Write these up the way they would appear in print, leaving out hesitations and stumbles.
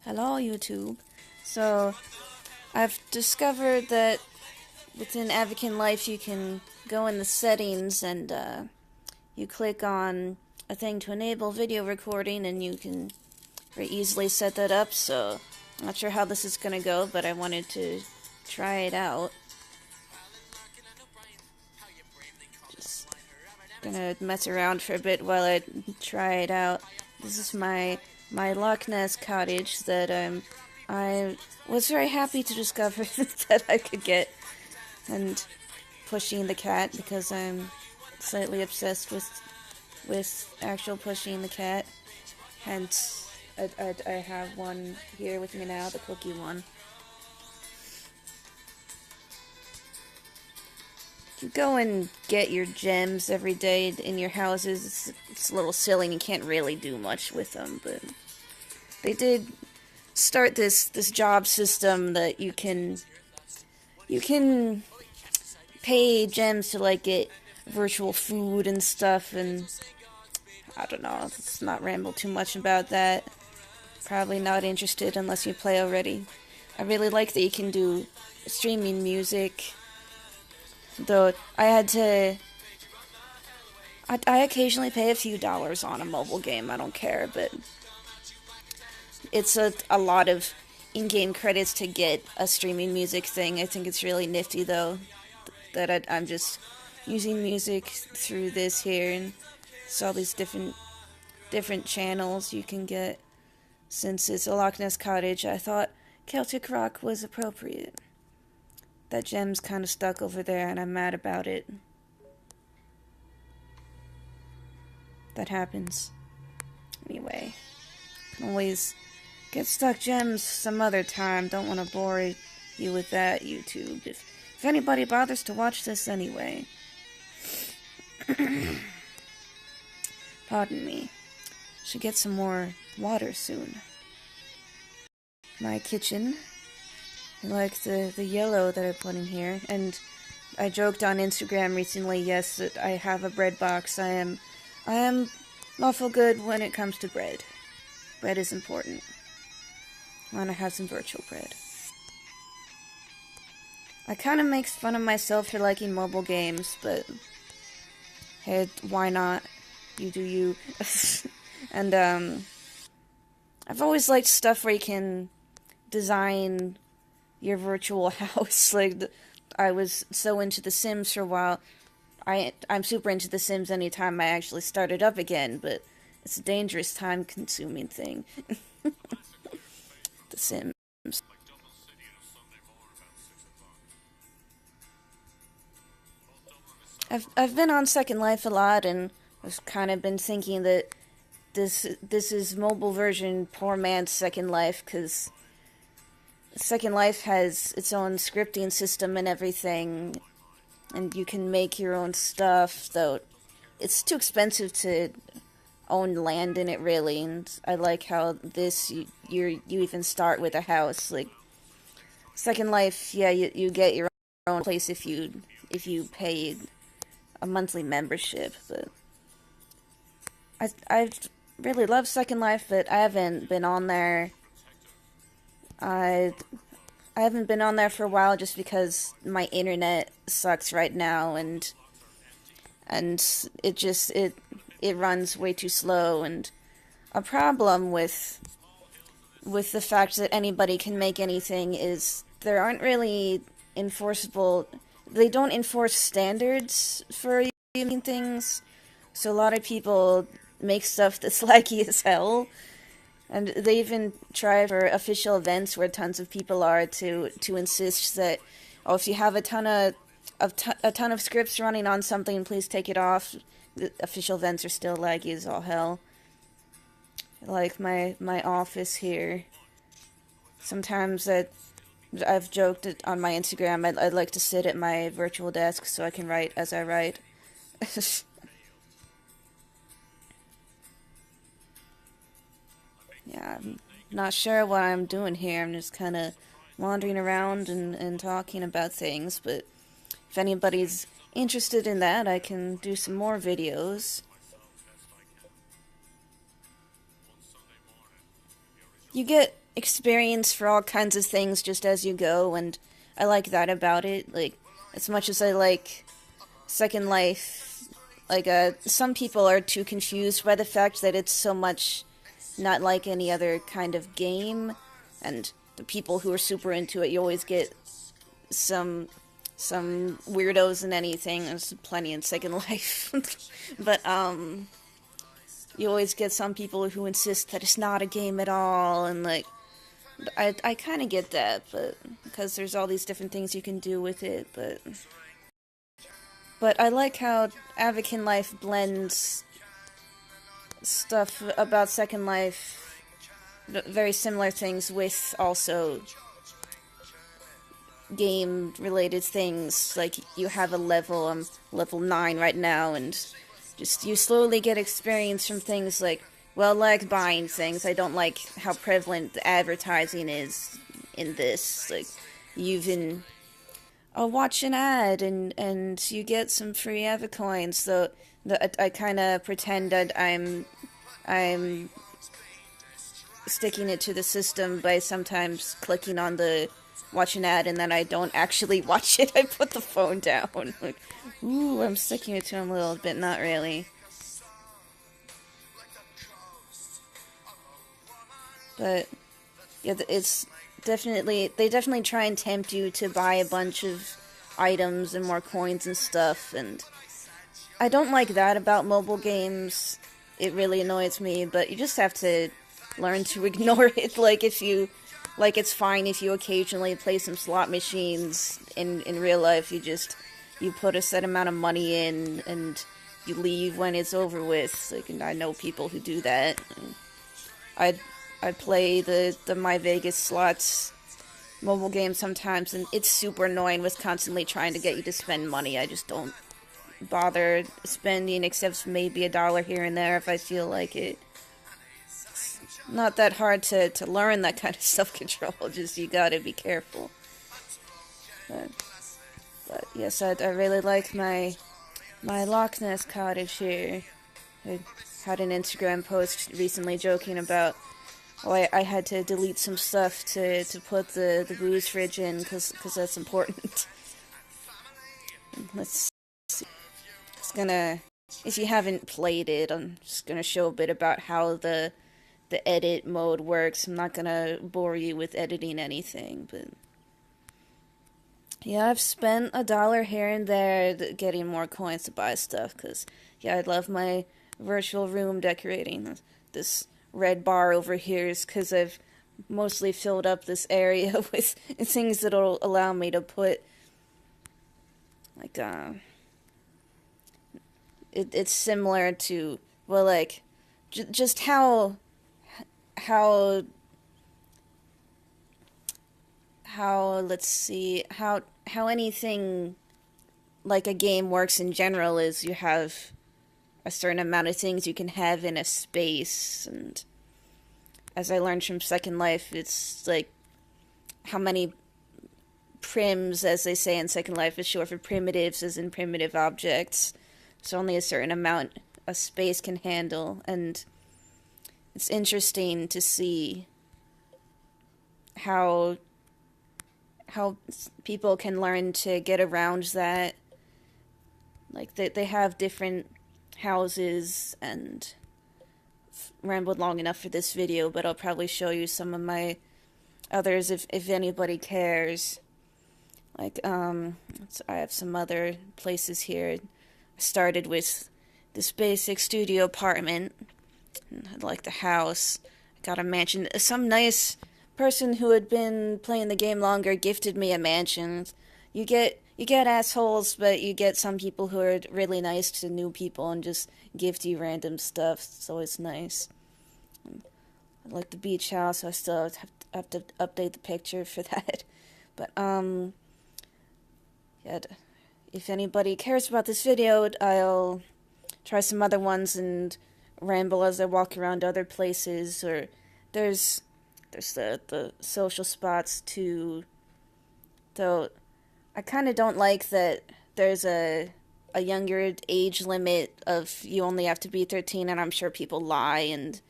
Hello, YouTube. So, I've discovered that within Avakin Life you can go in the settings and you click on a thing to enable video recording and you can very easily set that up. So, I'm not sure how this is going to go, but I wanted to try it out. Just gonna mess around for a bit while I try it out. This is my Loch Ness cottage that I was very happy to discover that I could get, and pushing the cat because I'm slightly obsessed with actual pushing the cat. Hence, I have one here with me now, the cookie one. You go and get your gems every day in your houses. It's a little silly and you can't really do much with them, but they did start this job system that you can pay gems to like get virtual food and stuff, and I don't know, let's not ramble too much about that. Probably not interested unless you play already. I really like that you can do streaming music, though I occasionally pay a few dollars on a mobile game, I don't care, but it's a lot of in-game credits to get a streaming music thing. I think it's really nifty, though, that I'm just using music through this here, and it's all these different channels you can get. Since it's a Loch Ness cottage, I thought Celtic rock was appropriate. That gem's kind of stuck over there, and I'm mad about it. That happens. Anyway, can always get stuck gems some other time. Don't want to bore you with that, YouTube. If anybody bothers to watch this anyway. Pardon me. Should get some more water soon. My kitchen. I like the yellow that I put in here. And I joked on Instagram recently, yes, that I have a bread box. I am lawful good when it comes to bread. Bread is important. I want to have some virtual bread. I kind of make fun of myself for liking mobile games, but hey, why not? You do you. And I've always liked stuff where you can design your virtual house. Like, I was so into The Sims for a while. I'm super into The Sims anytime I actually start it up again, but it's a dangerous time-consuming thing. The Sims. I've been on Second Life a lot, and I've kind of been thinking that this is mobile version poor man's Second Life, because Second Life has its own scripting system and everything, and you can make your own stuff, though it's too expensive to own land in it, really. And I like how this you even start with a house. Like, Second Life, yeah, you get your own place if you pay a monthly membership. But I really love Second Life, but I haven't been on there. I I haven't been on there for a while just because my internet sucks right now, and it runs way too slow. And a problem with the fact that anybody can make anything is there aren't really enforceable. They don't enforce standards for making things, so a lot of people make stuff that's laggy as hell. And they even try for official events where tons of people are to insist that, oh, if you have a ton of scripts running on something, please take it off. The official events are still laggy as all hell. Like my office here. Sometimes I've joked on my Instagram I'd like to sit at my virtual desk so I can write as I write. Yeah, I'm not sure what I'm doing here. I'm just kind of wandering around and talking about things, but if anybody's interested in that, I can do some more videos. You get experience for all kinds of things just as you go, and I like that about it. Like, as much as I like Second Life, like, some people are too confused by the fact that it's so much not like any other kind of game, and the people who are super into it, you always get some weirdos in anything. There's plenty in Second Life, but you always get some people who insist that it's not a game at all, and like I kind of get that, but because there's all these different things you can do with it, but I like how Avakin Life blends stuff about Second Life, very similar things, with also game related things. Like, you have a level, I'm level 9 right now, and just you slowly get experience from things like, well, like buying things. I don't like how prevalent the advertising is in this. Like, you even watch an ad and you get some free Avacoins. So I kind of pretend that I'm sticking it to the system by sometimes clicking on the watch an ad, and then I don't actually watch it. I put the phone down. Like, ooh, I'm sticking it to him a little bit. Not really. But yeah, it's definitely, they definitely try and tempt you to buy a bunch of items and more coins and stuff, and I don't like that about mobile games. It really annoys me, but you just have to learn to ignore it. Like, if you, like, it's fine if you occasionally play some slot machines in real life. You put a set amount of money in and you leave when it's over with. Like, and I know people who do that. I play the My Vegas slots mobile game sometimes, and it's super annoying with constantly trying to get you to spend money. I just don't bother spending, except maybe $1 here and there if I feel like it. It's not that hard to learn that kind of self-control, just you gotta be careful. But yes, I really like my Loch Ness cottage here. I had an Instagram post recently joking about, oh, I had to delete some stuff to put the booze fridge in, because that's important. Let's see. It's gonna, if you haven't played it, I'm just gonna show a bit about how the edit mode works. I'm not gonna bore you with editing anything, but yeah, I've spent $1 here and there getting more coins to buy stuff, because yeah, I love my virtual room decorating. This red bar over here is because I've mostly filled up this area with things that'll allow me to put, like, it's similar to, well, like, just how let's see, how anything like a game works in general is you have a certain amount of things you can have in a space, and as I learned from Second Life, it's like how many prims, as they say in Second Life, is short for primitives, as in primitive objects. So only a certain amount a space can handle, and it's interesting to see how people can learn to get around that. Like, they have different houses, and rambled long enough for this video, but I'll probably show you some of my others if anybody cares. Like, I have some other places here. I started with this basic studio apartment. I like the house. I got a mansion. Some nice person who had been playing the game longer gifted me a mansion. You get assholes, but you get some people who are really nice to new people and just gift you random stuff. It's always nice. I like the beach house, so I still have to update the picture for that. But yeah, if anybody cares about this video, I'll try some other ones and ramble as I walk around other places. Or there's the social spots too. Though I kind of don't like that there's a younger age limit of you only have to be 13, and I'm sure people lie, and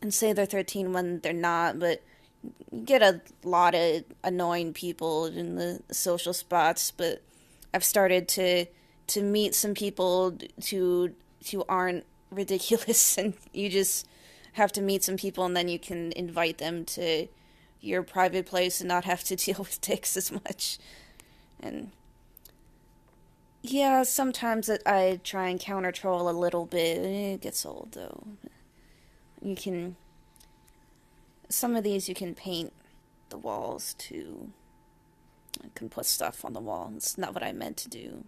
and say they're 13 when they're not, but you get a lot of annoying people in the social spots. But I've started to meet some people who aren't ridiculous, and you just have to meet some people, and then you can invite them to your private place and not have to deal with dicks as much. And yeah, sometimes I try and counter troll a little bit. It gets old though. You can some of these you can paint the walls too. I can put stuff on the wall. It's not what I meant to do.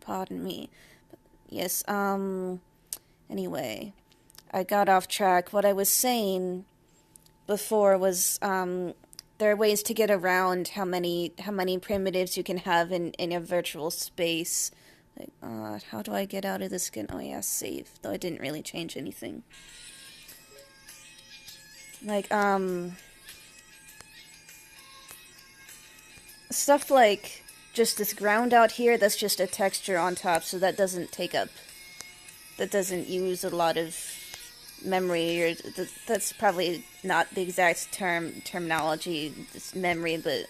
Pardon me. Yes, anyway, I got off track. What I was saying before was there are ways to get around how many primitives you can have in a virtual space. Like, how do I get out of this skin? Oh yeah, save. Though I didn't really change anything. Like, stuff like just this ground out here, that's just a texture on top, so that doesn't use a lot of memory, or that's probably not the exact terminology, it's memory, but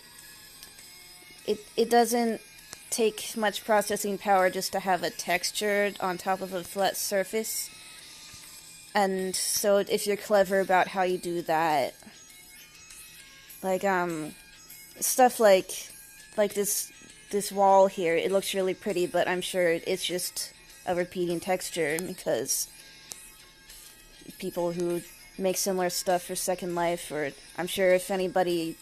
it doesn't take much processing power just to have a texture on top of a flat surface. And so if you're clever about how you do that, like stuff like this wall here, it looks really pretty, but I'm sure it's just a repeating texture because people who make similar stuff for Second Life, or I'm sure if anybody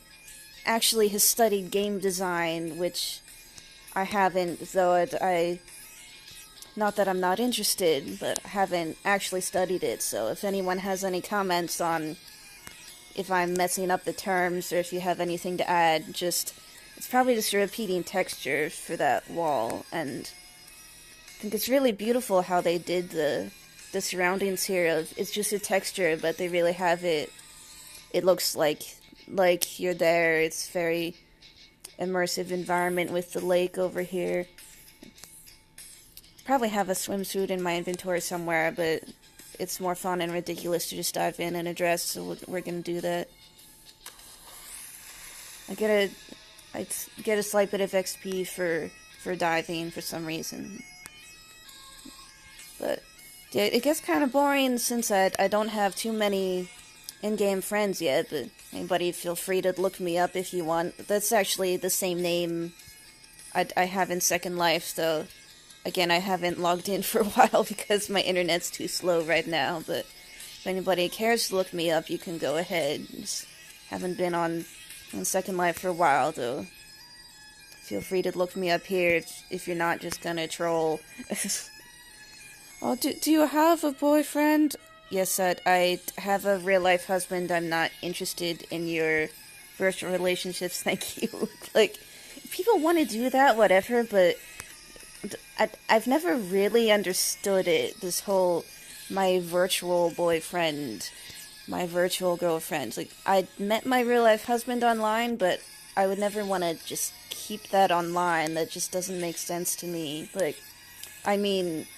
actually has studied game design, which I haven't, though I not that I'm not interested, but I haven't actually studied it, so if anyone has any comments on if I'm messing up the terms, or if you have anything to add, it's probably just a repeating texture for that wall, and I think it's really beautiful how they did the surroundings here. It's just a texture, but they really have it looks like you're there. It's very immersive environment with the lake over here. Probably have a swimsuit in my inventory somewhere, but it's more fun and ridiculous to just dive in a dress, so we're gonna do that. I get a slight bit of XP for diving for some reason. But yeah, it gets kind of boring since I don't have too many in-game friends yet, but anybody feel free to look me up if you want. That's actually the same name I have in Second Life, though. Again, I haven't logged in for a while because my internet's too slow right now, but if anybody cares to look me up, you can go ahead. Just haven't been on Second Life for a while, though. Feel free to look me up here if you're not just gonna troll. Oh, do you have a boyfriend? Yes, I have a real-life husband. I'm not interested in your virtual relationships, thank you. Like, people want to do that, whatever, but I've never really understood it, this whole my virtual boyfriend, my virtual girlfriend. Like, I met my real-life husband online, but I would never want to just keep that online. That just doesn't make sense to me. Like, I mean,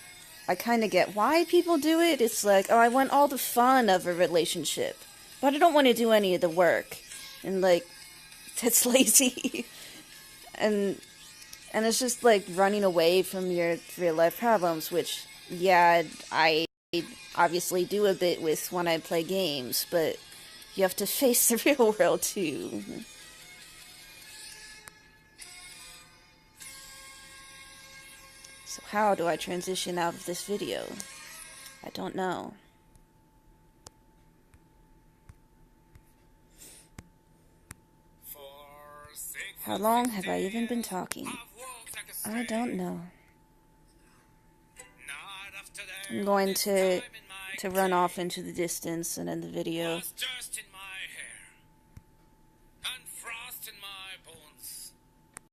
I kind of get why people do it. It's like, oh, I want all the fun of a relationship, but I don't want to do any of the work. And, like, that's lazy. and it's just, like, running away from your real-life problems, which, yeah, I obviously do a bit with when I play games, but you have to face the real world, too. So how do I transition out of this video? I don't know. How long have I even been talking? I don't know. I'm going to run off into the distance and end the video.